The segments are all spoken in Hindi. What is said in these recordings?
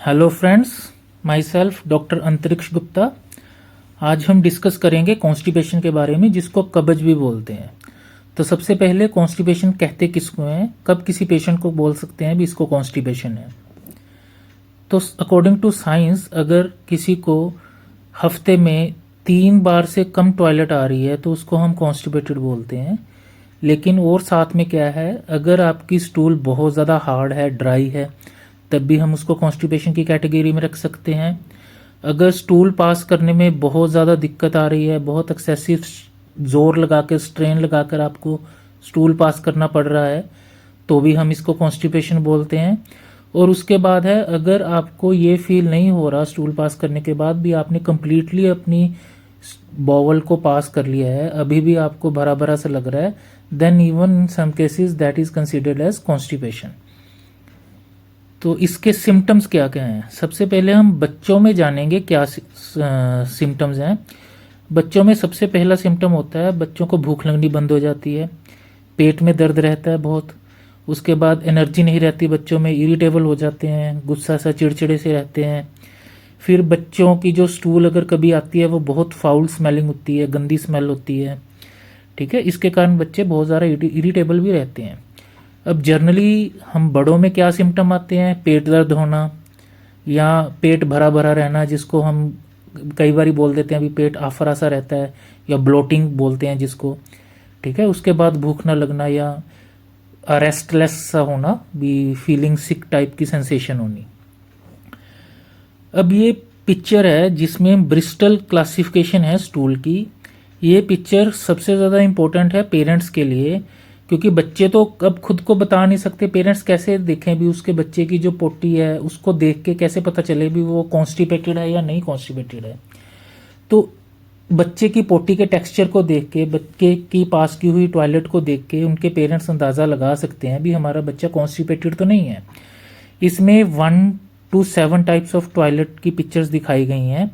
Hello friends, my self doctor अंतरिक्ष गुप्ता। आज हम डिस्कस करेंगे कॉन्स्टिपेशन के बारे में, जिसको कब्ज भी बोलते हैं। तो सबसे पहले कॉन्स्टिपेशन कहते किसको हैं, कब किसी पेशेंट को बोल सकते हैं भी इसको कॉन्स्टिपेशन है। तो अकॉर्डिंग टू साइंस, अगर किसी को हफ्ते में 3 बार से कम टॉयलेट आ रही है तो उसको हम कॉन्स्टिपेटेड बोलते हैं। लेकिन और साथ में क्या है, अगर आपकी स्टूल बहुत ज़्यादा हार्ड है, ड्राई है, तब भी हम उसको कॉन्स्टिपेशन की कैटेगरी में रख सकते हैं। अगर स्टूल पास करने में बहुत ज़्यादा दिक्कत आ रही है, बहुत एक्सेसिव जोर लगा कर, स्ट्रेन लगा कर आपको स्टूल पास करना पड़ रहा है, तो भी हम इसको कॉन्स्टिपेशन बोलते हैं। और उसके बाद है, अगर आपको ये फील नहीं हो रहा स्टूल पास करने के बाद भी, आपने कम्प्लीटली अपनी बॉवल को पास कर लिया है, अभी भी आपको भरा भरा सा लग रहा है, then even in some cases that is considered as constipation. तो इसके सिम्टम्स क्या क्या हैं। सबसे पहले हम बच्चों में जानेंगे क्या सिम्टम्स हैं। बच्चों में सबसे पहला सिम्टम होता है, बच्चों को भूख लगनी बंद हो जाती है, पेट में दर्द रहता है बहुत। उसके बाद एनर्जी नहीं रहती बच्चों में, इरिटेबल हो जाते हैं, गुस्सा सा, चिड़चिड़े से रहते हैं। फिर बच्चों की जो स्टूल अगर कभी आती है वो बहुत फाउल स्मेलिंग होती है, गंदी स्मेल होती है। ठीक है, इसके कारण बच्चे बहुत ज़्यादा इरिटेबल भी रहते हैं। अब जनरली हम बड़ों में क्या सिम्टम आते हैं, पेट दर्द होना या पेट भरा भरा रहना, जिसको हम कई बार बोल देते हैं अभी पेट आफरा सा रहता है, या ब्लोटिंग बोलते हैं जिसको। ठीक है, उसके बाद भूख ना लगना या रेस्टलेस सा होना भी, फीलिंग सिक टाइप की सेंसेशन होनी। अब ये पिक्चर है जिसमें ब्रिस्टल क्लासिफिकेशन है स्टूल की। ये पिक्चर सबसे ज़्यादा इम्पोर्टेंट है पेरेंट्स के लिए, क्योंकि बच्चे तो अब खुद को बता नहीं सकते, पेरेंट्स कैसे देखें भी उसके बच्चे की जो पोटी है उसको देख के कैसे पता चले भी वो कॉन्स्टिपेटेड है या नहीं कॉन्स्टिपेटेड है। तो बच्चे की पोटी के टेक्सचर को देख के, बच्चे की पास की हुई टॉयलेट को देख के उनके पेरेंट्स अंदाज़ा लगा सकते हैं भी हमारा बच्चा कॉन्स्टिपेटेड तो नहीं है। इसमें 1 to 7 टाइप्स ऑफ टॉयलेट की पिक्चर्स दिखाई गई हैं।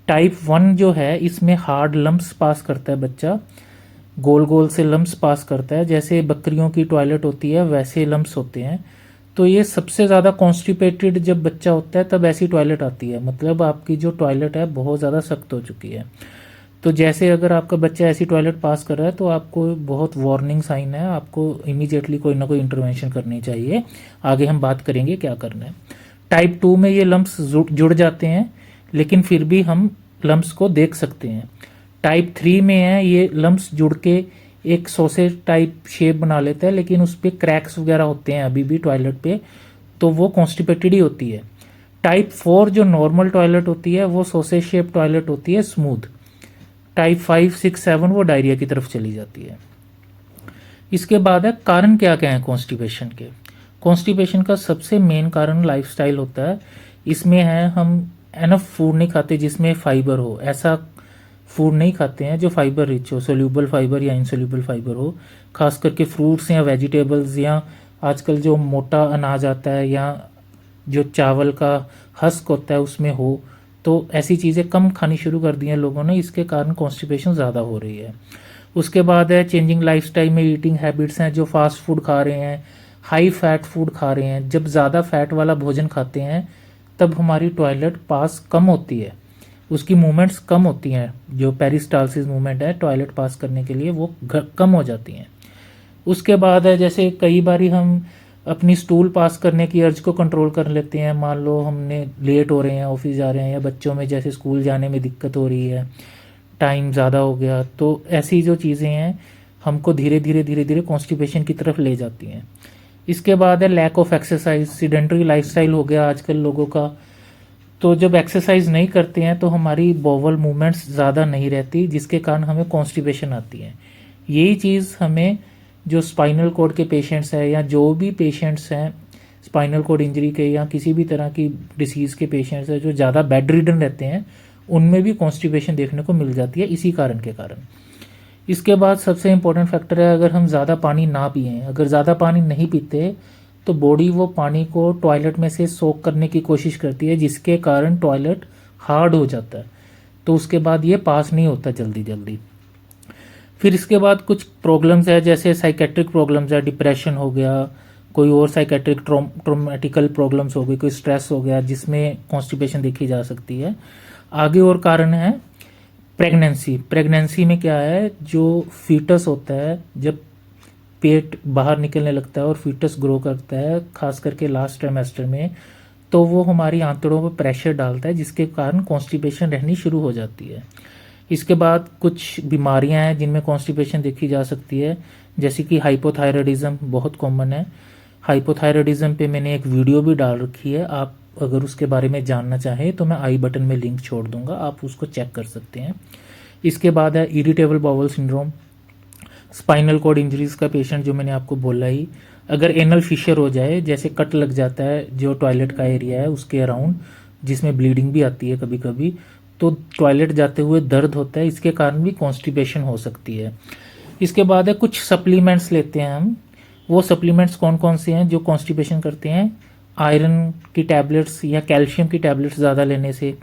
टाइप 1 जो है, इसमें हार्ड लम्प्स पास करता है बच्चा, गोल गोल से लम्प्स पास करता है, जैसे बकरियों की टॉयलेट होती है वैसे लम्प्स होते हैं। तो ये सबसे ज़्यादा कॉन्स्टिपेटेड जब बच्चा होता है तब ऐसी टॉयलेट आती है, मतलब आपकी जो टॉयलेट है बहुत ज़्यादा सख्त हो चुकी है। तो जैसे अगर आपका बच्चा ऐसी टॉयलेट पास कर रहा है तो आपको बहुत वार्निंग साइन है, आपको इमीडिएटली कोई ना कोई इंटरवेंशन करनी चाहिए। आगे हम बात करेंगे क्या करना है। टाइप 2 में ये लम्प्स जुड़ जाते हैं, लेकिन फिर भी हम लम्प्स को देख सकते हैं। टाइप 3 में है, ये लम्प्स जुड़ के एक सॉसेज टाइप शेप बना लेता है, लेकिन उस पर क्रैक्स वगैरह होते हैं अभी भी टॉयलेट पे, तो वो कॉन्स्टिपेटेड ही होती है। टाइप 4 जो नॉर्मल टॉयलेट होती है वो सॉसेज शेप टॉयलेट होती है, स्मूथ। टाइप 5, 6, 7 वो डायरिया की तरफ चली जाती है। इसके बाद है कारण क्या क्या है कॉन्स्टिपेशन के। कॉन्स्टिपेशन का सबसे मेन कारण लाइफस्टाइल होता है। इसमें है हम एनफ फूड नहीं खाते जिसमें फाइबर हो, ऐसा फूड नहीं खाते हैं जो फाइबर रिच हो, सोल्यूबल फाइबर या इनसोल्यूबल फाइबर हो। खास करके फ्रूट्स या वेजिटेबल्स, या आजकल जो मोटा अनाज आता है, या जो चावल का हस्क होता है उसमें हो, तो ऐसी चीज़ें कम खानी शुरू कर दी हैं लोगों ने, इसके कारण कॉन्स्टिपेशन ज़्यादा हो रही है। उसके बाद है चेंजिंग लाइफस्टाइल में ईटिंग हैबिट्स हैं, जो फास्ट फूड खा रहे हैं, हाई फैट फूड खा रहे हैं। जब ज़्यादा फैट वाला भोजन खाते हैं तब हमारी टॉयलेट पास कम होती है, उसकी मूवमेंट्स कम होती हैं, जो पेरिस्टालसिस मूवमेंट है टॉयलेट पास करने के लिए वो कम हो जाती हैं। उसके बाद है, जैसे कई बारी हम अपनी स्टूल पास करने की अर्ज को कंट्रोल कर लेते हैं। मान लो हमने लेट हो रहे हैं, ऑफिस जा रहे हैं, या बच्चों में जैसे स्कूल जाने में दिक्कत हो रही है, टाइम ज़्यादा हो गया, तो ऐसी जो चीज़ें हैं हमको धीरे धीरे कॉन्स्टिपेशन की तरफ ले जाती हैं। इसके बाद है lack of exercise, sedentary lifestyle हो गया आजकल लोगों का। तो जब एक्सरसाइज नहीं करते हैं तो हमारी बॉवल मूवमेंट्स ज़्यादा नहीं रहती, जिसके कारण हमें कॉन्स्टिपेशन आती है। यही चीज़ हमें जो स्पाइनल कॉर्ड के पेशेंट्स हैं, या जो भी पेशेंट्स हैं स्पाइनल कॉर्ड इंजरी के या किसी भी तरह की डिसीज़ के पेशेंट्स हैं जो ज़्यादा बेड रिडन रहते हैं, उनमें भी कॉन्स्टिपेशन देखने को मिल जाती है इसी कारण के कारण। इसके बाद सबसे इम्पोर्टेंट फैक्टर है, अगर हम ज़्यादा पानी ना पिएं, अगर ज़्यादा पानी नहीं पीते तो बॉडी वो पानी को टॉयलेट में से सोक करने की कोशिश करती है, जिसके कारण टॉयलेट हार्ड हो जाता है, तो उसके बाद ये पास नहीं होता जल्दी जल्दी। फिर इसके बाद कुछ प्रॉब्लम्स है, जैसे साइकेट्रिक प्रॉब्लम्स है, डिप्रेशन हो गया, कोई और साइकेट्रिक ट्रोमेटिकल प्रॉब्लम्स हो गई, कोई स्ट्रेस हो गया जिसमें कॉन्स्टिपेशन देखी जा सकती है। आगे और कारण है प्रेगनेंसी। प्रेगनेंसी में क्या है, जो फीटस होता है जब पेट बाहर निकलने लगता है और फीटस ग्रो करता है, खास करके लास्ट ट्राइमेस्टर में, तो वो हमारी आंतड़ों पर प्रेशर डालता है जिसके कारण कॉन्स्टिपेशन रहनी शुरू हो जाती है। इसके बाद कुछ बीमारियां हैं जिनमें कॉन्स्टिपेशन देखी जा सकती है, जैसे कि हाइपोथायराइडिज्म बहुत कॉमन है। हाइपोथायराइडिज्म पे मैंने एक वीडियो भी डाल रखी है, आप अगर उसके बारे में जानना चाहें तो मैं आई बटन में लिंक छोड़ दूंगा, आप उसको चेक कर सकते हैं। इसके बाद है irritable bowel syndrome. Spinal cord injuries का पेशेंट जो मैंने आपको बोला ही, अगर एनल फिशर हो जाए, जैसे कट लग जाता है जो टॉयलेट का एरिया है उसके अराउंड, जिसमें ब्लीडिंग भी आती है कभी कभी, तो टॉयलेट जाते हुए दर्द होता है, इसके कारण भी कॉन्स्टिपेशन हो सकती है। इसके बाद है कुछ सप्लीमेंट्स लेते हैं हम। वो सप्लीमेंट्स कौन कौन से हैं जो कॉन्स्टिपेशन करते हैं? आयरन की टैबलेट्स या कैल्शियम की टैबलेट्स ज़्यादा लेने से,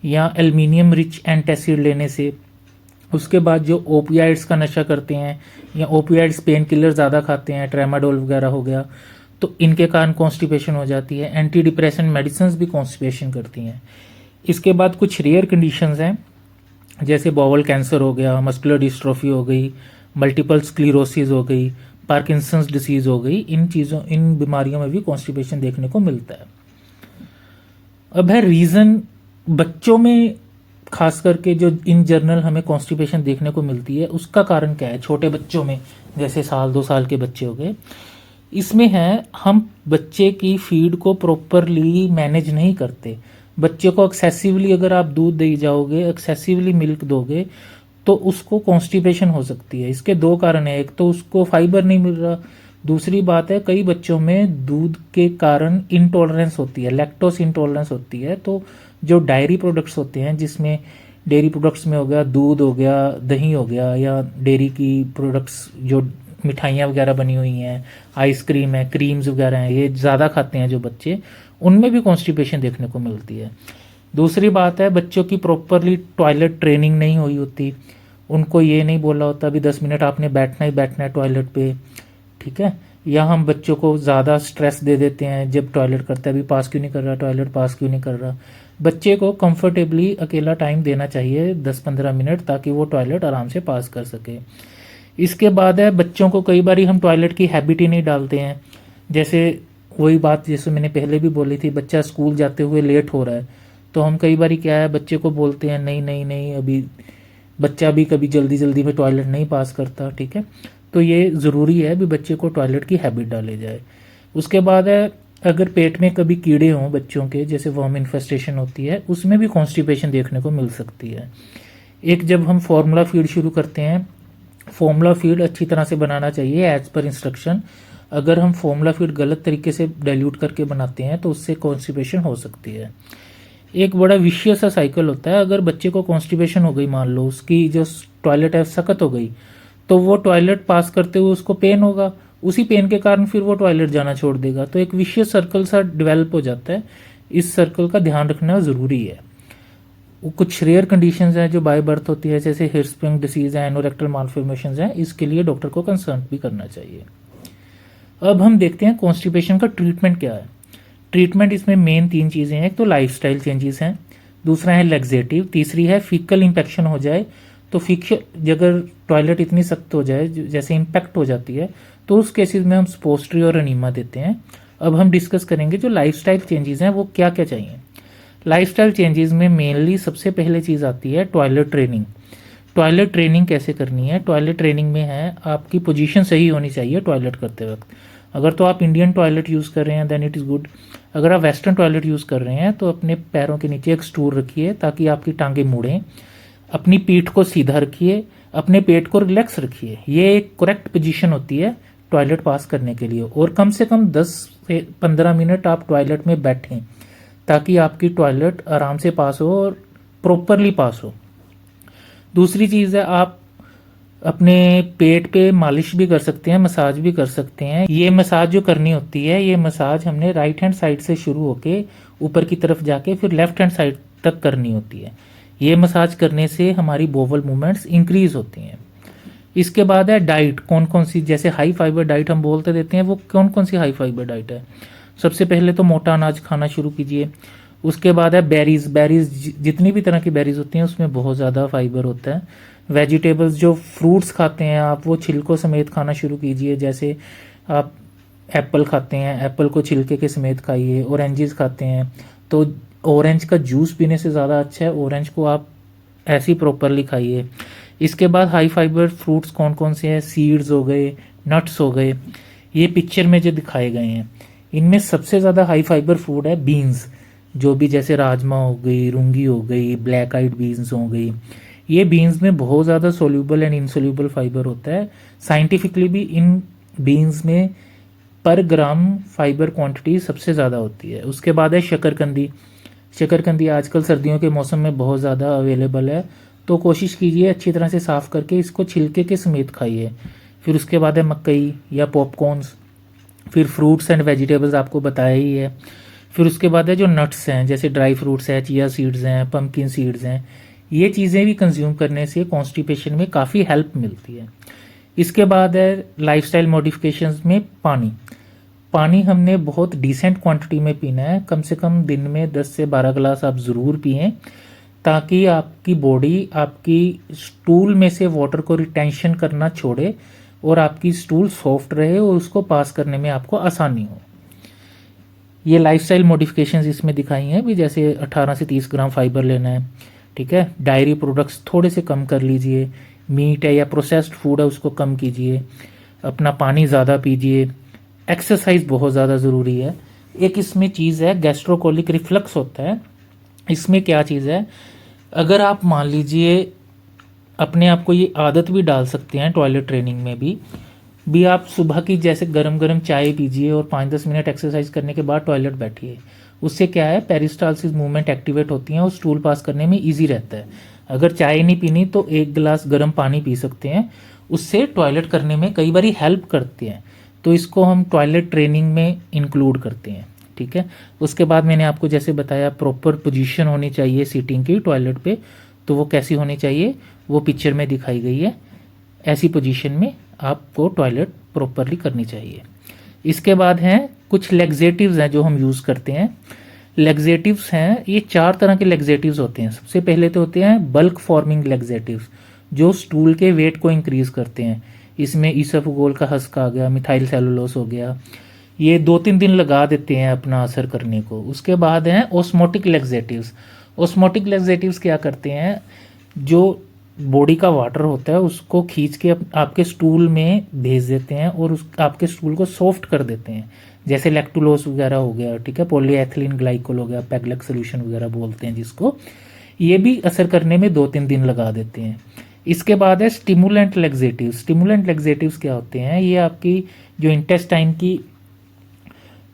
या एल्युमिनियम रिच एंटासिड लेने से। उसके बाद जो ओपियाइड्स का नशा करते हैं या ओपियाइड्स पेन किलर ज़्यादा खाते हैं, ट्रेमाडोल वगैरह हो गया, तो इनके कारण कॉन्स्टिपेशन हो जाती है। एंटी डिप्रेशन मेडिसिन भी कॉन्स्टिपेशन करती हैं। इसके बाद कुछ रेयर कंडीशंस हैं, जैसे बॉवल कैंसर हो गया, मस्कुलर डिस्ट्रोफी हो गई, मल्टीपल स्क्लीरोसिस हो गई, पार्किंसंस डिसीज हो गई। इन बीमारियों में भी कॉन्स्टिपेशन देखने को मिलता है। अब है रीज़न, बच्चों में खास करके जो इन जनरल हमें कॉन्स्टिपेशन देखने को मिलती है, उसका कारण क्या है? छोटे बच्चों में, जैसे 1-2 साल के बच्चे हो गए, इसमें है हम बच्चे की फीड को प्रॉपरली मैनेज नहीं करते। बच्चे को एक्सेसिवली अगर आप दूध दे जाओगे, एक्सेसिवली मिल्क दोगे, तो उसको कॉन्स्टिपेशन हो सकती है। इसके 2 कारण है, एक तो उसको फाइबर नहीं मिल रहा, दूसरी बात है कई बच्चों में दूध के कारण इंटॉलरेंस होती है, लैक्टोस इंटॉलरेंस होती है। तो जो डायरी प्रोडक्ट्स होते हैं, जिसमें डेयरी प्रोडक्ट्स में हो गया दूध हो गया, दही हो गया, या डेयरी की प्रोडक्ट्स जो मिठाइयाँ वगैरह बनी हुई हैं, आइसक्रीम है, क्रीम्स वगैरह हैं, ये ज़्यादा खाते हैं जो बच्चे, उनमें भी कॉन्स्टिपेशन देखने को मिलती है। दूसरी बात है बच्चों की प्रॉपरली टॉयलेट ट्रेनिंग नहीं हुई होती, उनको ये नहीं बोला होता अभी 10 मिनट आपने बैठना ही बैठना है टॉयलेट पे, ठीक है। या हम बच्चों को ज़्यादा स्ट्रेस दे देते हैं जब टॉयलेट करता है, अभी पास क्यों नहीं कर रहा, टॉयलेट पास क्यों नहीं कर रहा। बच्चे को कंफर्टेबली अकेला टाइम देना चाहिए 10-15 मिनट, ताकि वो टॉयलेट आराम से पास कर सके। इसके बाद है बच्चों को कई बार हम टॉयलेट की हैबिट ही नहीं डालते हैं। जैसे वही बात जैसे मैंने पहले भी बोली थी, बच्चा स्कूल जाते हुए लेट हो रहा है, तो हम कई बार क्या है बच्चे को बोलते हैं नहीं नहीं नहीं, अभी बच्चा भी कभी जल्दी जल्दी में टॉयलेट नहीं पास करता, ठीक है। तो ये ज़रूरी है भी बच्चे को टॉयलेट की हैबिट डाली जाए। उसके बाद है अगर पेट में कभी कीड़े हों बच्चों के, जैसे वर्म इन्फेस्टेशन होती है, उसमें भी कॉन्स्टिपेशन देखने को मिल सकती है। एक जब हम फार्मूला फीड शुरू करते हैं, फार्मूला फीड अच्छी तरह से बनाना चाहिए एज पर इंस्ट्रक्शन। अगर हम फार्मूला फीड गलत तरीके से डाइल्यूट करके बनाते हैं तो उससे कॉन्स्टिपेशन हो सकती है। एक बड़ा विशियस सा साइकिल होता है, अगर बच्चे को कॉन्स्टिपेशन हो गई, मान लो उसकी जो टॉयलेट है सख्त हो गई, तो वो टॉयलेट पास करते हुए उसको पेन होगा, उसी पेन के कारण फिर वो टॉयलेट जाना छोड़ देगा, तो एक विशियस सर्कल सा डेवलप हो जाता है। इस सर्कल का ध्यान रखना ज़रूरी है। कुछ रेयर कंडीशंस हैं जो बाय बर्थ होती है, जैसे हिरस्प्रिंग डिसीज है, एनोरेक्टल मालफॉर्मेशंस हैं, इसके लिए डॉक्टर को कंसर्न भी करना चाहिए। अब हम देखते हैं कॉन्स्टिपेशन का ट्रीटमेंट क्या है। ट्रीटमेंट इसमें मेन 3 चीज़ें हैं, एक तो लाइफस्टाइल चेंजेस हैं, दूसरा है लैक्सेटिव, तीसरी है फीकल इंफेक्शन हो जाए। तो फीकल अगर टॉयलेट इतनी सख्त हो जाए जैसे इम्पैक्ट हो जाती है, तो उस केसेस में हम स्पोस्ट्री और अनीमा देते हैं। अब हम डिस्कस करेंगे जो लाइफस्टाइल चेंजेस हैं वो क्या क्या चाहिए। लाइफस्टाइल चेंजेस में मेनली सबसे पहले चीज़ आती है टॉयलेट ट्रेनिंग। टॉयलेट ट्रेनिंग कैसे करनी है? टॉयलेट ट्रेनिंग में है आपकी पोजीशन सही होनी चाहिए टॉयलेट करते वक्त। अगर तो आप इंडियन टॉयलेट यूज़ कर रहे हैं देन इट इज़ गुड। अगर आप वेस्टर्न टॉयलेट यूज़ कर रहे हैं तो अपने पैरों के नीचे एक स्टूल रखिए ताकि आपकी टांगें मुड़ें, अपनी पीठ को सीधा रखिए, अपने पेट को रिलैक्स रखिए। ये एक करेक्ट पोजीशन होती है टॉयलेट पास करने के लिए। और कम से कम 10 से 15 मिनट आप टॉयलेट में बैठें ताकि आपकी टॉयलेट आराम से पास हो और प्रॉपरली पास हो। दूसरी चीज़ है आप अपने पेट पे मालिश भी कर सकते हैं, मसाज भी कर सकते हैं। ये मसाज जो करनी होती है, ये मसाज हमने राइट हैंड साइड से शुरू होके ऊपर की तरफ जाके फिर लेफ्ट हैंड साइड तक करनी होती है। ये मसाज करने से हमारी बोवल मूवमेंट्स इंक्रीज होती हैं। इसके बाद है डाइट, कौन कौन सी, जैसे हाई फाइबर डाइट हम बोलते देते हैं, वो कौन कौन सी हाई फाइबर डाइट है। सबसे पहले तो मोटा अनाज खाना शुरू कीजिए। उसके बाद है बेरीज, जितनी भी तरह की बेरीज होती हैं उसमें बहुत ज़्यादा फाइबर होता है। वेजिटेबल्स, जो फ्रूट्स खाते हैं आप, वो छिलकों समेत खाना शुरू कीजिए। जैसे आप एप्पल खाते हैं, एप्पल को छिलके के समेत खाइए। ऑरेंजेस खाते हैं तो ऑरेंज का जूस पीने से ज़्यादा अच्छा है ऑरेंज को आप ऐसे ही प्रॉपरली खाइए। इसके बाद हाई फाइबर फ्रूट्स कौन कौन से हैं, सीड्स हो गए, नट्स हो गए, ये पिक्चर में जो दिखाए गए हैं। इनमें सबसे ज़्यादा हाई फाइबर फूड है बीन्स, जो भी जैसे राजमा हो गई, रूंगी हो गई, ब्लैक आइड बीन्स हो गई। ये बीन्स में बहुत ज़्यादा सोल्यूबल एंड इनसोल्यूबल फाइबर होता है। साइंटिफिकली भी इन बीन्स में पर ग्राम फाइबर क्वांटिटी सबसे ज़्यादा होती है। उसके बाद है शकरकंदी। शकरकंदी आजकल सर्दियों के मौसम में बहुत ज़्यादा अवेलेबल है, तो कोशिश कीजिए अच्छी तरह से साफ़ करके इसको छिलके के समेत खाइए। फिर उसके बाद है मकई या पॉपकॉर्न्स। फिर फ्रूट्स एंड वेजिटेबल्स आपको बताया ही है। फिर उसके बाद है जो नट्स हैं, जैसे ड्राई फ्रूट्स है, चिया सीड्स हैं, पम्पकिन सीड्स हैं, ये चीज़ें भी कंज्यूम करने से कॉन्स्टिपेशन में काफ़ी हेल्प मिलती है। इसके बाद है लाइफस्टाइल मॉडिफिकेशंस में पानी। पानी हमने बहुत डिसेंट क्वांटिटी में पीना है, कम से कम दिन में 10 से 12 गिलास आप ज़रूर पिएं, ताकि आपकी बॉडी आपकी स्टूल में से वाटर को रिटेंशन करना छोड़े और आपकी स्टूल सॉफ्ट रहे और उसको पास करने में आपको आसानी हो। ये लाइफस्टाइल मॉडिफिकेशंस इसमें दिखाई हैं भी, जैसे 18 से 30 ग्राम फाइबर लेना है, ठीक है। डायरी प्रोडक्ट्स थोड़े से कम कर लीजिए, मीट है या प्रोसेस्ड फूड है उसको कम कीजिए, अपना पानी ज़्यादा पीजिए, एक्सरसाइज बहुत ज़्यादा ज़रूरी है। एक इसमें चीज़ है गैस्ट्रोकोलिक रिफ्लक्स होता है। इसमें क्या चीज़ है, अगर आप मान लीजिए अपने आप को ये आदत भी डाल सकते हैं टॉयलेट ट्रेनिंग में भी आप सुबह की जैसे गरम गरम चाय पीजिए और 5-10 मिनट एक्सरसाइज करने के बाद टॉयलेट बैठिए। उससे क्या है, पेरिस्टालसिस मूवमेंट एक्टिवेट होती हैं और स्टूल पास करने में ईजी रहता है। अगर चाय नहीं पीनी तो 1 गिलास गर्म पानी पी सकते हैं, उससे टॉयलेट करने में कई बारी हेल्प करते हैं। तो इसको हम टॉयलेट ट्रेनिंग में इंक्लूड करते हैं, ठीक है। उसके बाद मैंने आपको जैसे बताया प्रॉपर पोजीशन होनी चाहिए सीटिंग की टॉयलेट पे, तो वो कैसी होनी चाहिए वो पिक्चर में दिखाई गई है। ऐसी पोजीशन में आपको टॉयलेट प्रॉपरली करनी चाहिए। इसके बाद हैं कुछ लेग्जेटिव्स हैं जो हम यूज़ करते हैं। लेग्जेटिव्स हैं, ये 4 तरह के लेग्जेटिव्स होते हैं। सबसे पहले तो होते हैं बल्क फॉर्मिंग लेग्जेटिव्स, जो स्टूल के वेट को इंक्रीज करते हैं। इसमें ईसोफेगोल का हस्क आ गया, मिथाइल सेलुलोस हो गया, ये 2-3 दिन लगा देते हैं अपना असर करने को। उसके बाद हैं ऑस्मोटिक लेग्जेटिव्स। ऑस्मोटिक लेग्जेटिव्स क्या करते हैं, जो बॉडी का वाटर होता है उसको खींच के आपके स्टूल में भेज देते हैं और उस आपके स्टूल को सॉफ्ट कर देते हैं। जैसे लैक्टुलोस वगैरह हो गया, ठीक है, पॉलीएथिलीन ग्लाइकोल हो गया, पेगलेक सोल्यूशन वगैरह बोलते हैं जिसको, ये भी असर करने में 2-3 दिन लगा देते हैं। इसके बाद है स्टिमुलेंट लेग्जेटिव्स। स्टिमुलेंट लेग्जेटिव्स क्या होते हैं, ये आपकी जो इंटेस्टाइन की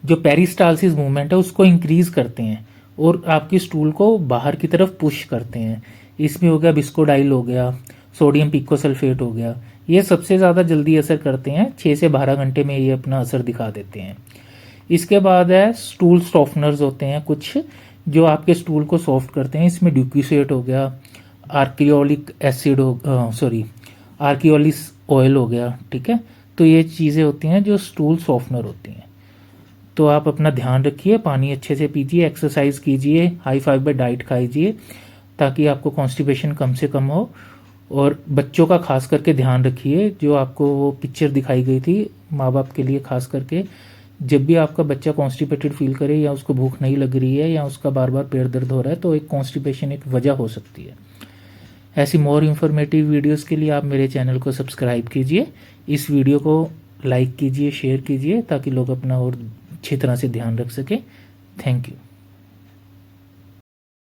जो पेरिस्टालसिस मूवमेंट है उसको इंक्रीज करते हैं और आपकी स्टूल को बाहर की तरफ पुश करते हैं। इसमें हो गया बिस्कोडाइल हो गया, सोडियम पिकोसल्फेट हो गया, ये सबसे ज़्यादा जल्दी असर करते हैं, 6 से 12 घंटे में ये अपना असर दिखा देते हैं। इसके बाद है स्टूल सॉफ्टनर्स होते हैं कुछ, जो आपके स्टूल को सॉफ्ट करते हैं। इसमें ड्यूक्यूसेट हो गया, आर्कियोलिक एसिड आर्कियोलिस ऑयल हो गया, ठीक है। तो ये चीज़ें होती हैं जो स्टूल सॉफ्टनर होती हैं। तो आप अपना ध्यान रखिए, पानी अच्छे से पीजिए, एक्सरसाइज कीजिए, हाई फाइबर डाइट खाइए ताकि आपको कॉन्स्टिपेशन कम से कम हो। और बच्चों का खास करके ध्यान रखिए, जो आपको वो पिक्चर दिखाई गई थी माँ बाप के लिए खास करके, जब भी आपका बच्चा कॉन्स्टिपेटेड फील करे या उसको भूख नहीं लग रही है या उसका बार बार पेट दर्द हो रहा है तो एक कॉन्स्टिपेशन एक वजह हो सकती है। ऐसी मोर इन्फॉर्मेटिव वीडियोस के लिए आप मेरे चैनल को सब्सक्राइब कीजिए, इस वीडियो को लाइक कीजिए, शेयर कीजिए ताकि लोग अपना और अच्छी तरह से ध्यान रख सकें। Thank you.